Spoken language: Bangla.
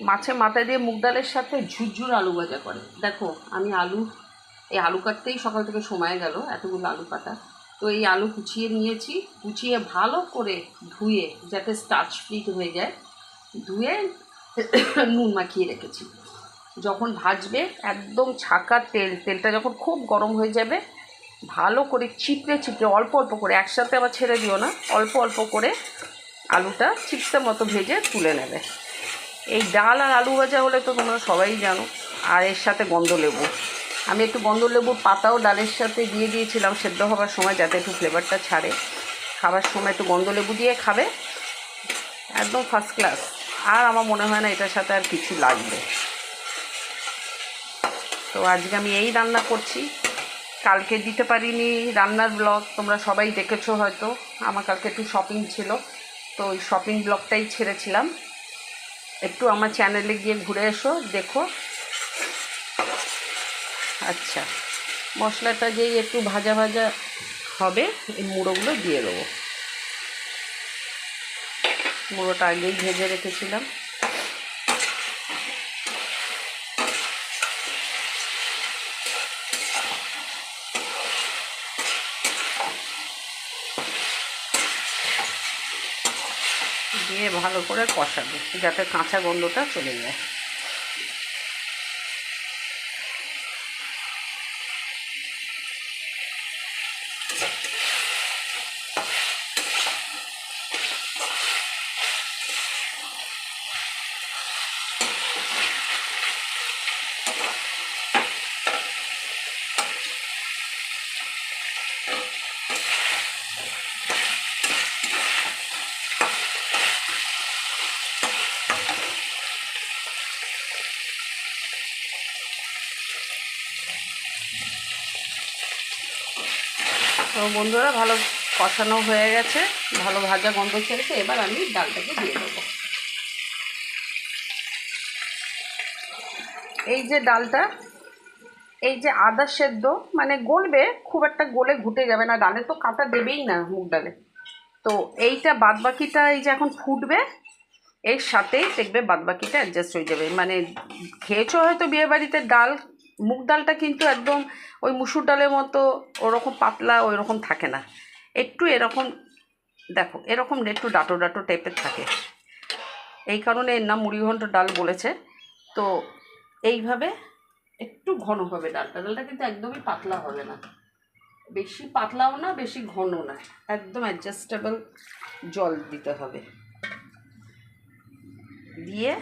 মাছের মাথা দিয়ে মুগ ডালের সাথে ঝুরঝুর আলু ভাজা করে। দেখো আমি এই আলু কাটতেই সকাল থেকে সময় গেল, এতগুলো আলু কাটা। তো এই আলু কুচিয়ে নিয়েছি, কুচিয়ে ভালো করে ধুয়ে যাতে স্টার্চ ফ্রি হয়ে যায়, ধুয়ে নুন মাখিয়ে রেখেছি। যখন ভাজবে একদম ছাকা তেলটা যখন খুব গরম হয়ে যাবে, ভালো করে চিপড়ে অল্প অল্প করে, একসাথে আবার ছেড়ে দিও না, অল্প অল্প করে আলুটা চিপসের মতো ভেজে তুলে নেবে। এই ডাল আর আলু ভাজা হলে তো তোমরা সবাই জানো। আর এর সাথে গন্ধলেবু, আমি একটু গন্ধলেবুর পাতাও ডালের সাথে দিয়ে দিয়েছিলাম সেদ্ধ হবার সময়, যাতে একটু ফ্লেভারটা ছাড়ে। খাবার সময় একটু গন্ধলেবু দিয়ে খাবে, একদম ফার্স্ট ক্লাস। আর আমার মনে হয় না এটার সাথে আর কিছু লাগবে। তো আজকে আমি এই রান্না করছি। কালকে দিতে পারিনি রান্নার ব্লগ, তোমরা সবাই দেখেছো হয়তো। আমার কালকে একটু শপিং ছিল, তো ওই শপিং ব্লগটাই ছেড়েছিলাম। একটু আমার চ্যানেলে গিয়ে ঘুরে এসো, দেখো। আচ্ছা, মশলাটা যেই একটু ভাজা ভাজা হবে, এই মুড়োগুলো দিয়ে দেবো। মুড়োটা আগেই ভেজে রেখেছিলাম। দিয়ে ভালো করে কষাবো যাতে কাঁচা গন্ধটা চলে যায়। তো বন্ধুরা, ভালো কষানো হয়ে গেছে, ভালো ভাজা গন্ধ ছেড়েছে। এবার আমি ডালটাকে দিয়ে দেবো। এই যে ডালটা, এই যে আদা সেদ্ধ, মানে গলবে, খুব একটা গলে ঘুটে যাবে না, ডালে তো কাঁটা দেবেই না মুগ ডালে। তো এইটা বাদবাকিটা এই যে এখন ফুটবে, এর সাথেই দেখবে বাদবাকিটা অ্যাডজাস্ট হয়ে যাবে। মানে খেয়েছো হয়তো বিয়েবাড়িতে ডাল, মুগ ডালটা কিন্তু একদম ওই মুসুর ডালের মতো ওরকম পাতলা ওই রকম থাকে না, একটু এরকম, দেখো এরকম একটু ডাটো ডাটো টাইপের থাকে। এই কারণে এর নাম মুড়িঘণ্ট ডাল বলেছে। তো এইভাবে একটু ঘন হবে ডালটা কিন্তু একদমই পাতলা হবে না, বেশি পাতলাও না বেশি ঘন না, একদম অ্যাডজাস্টেবল জল দিতে হবে। দিয়ে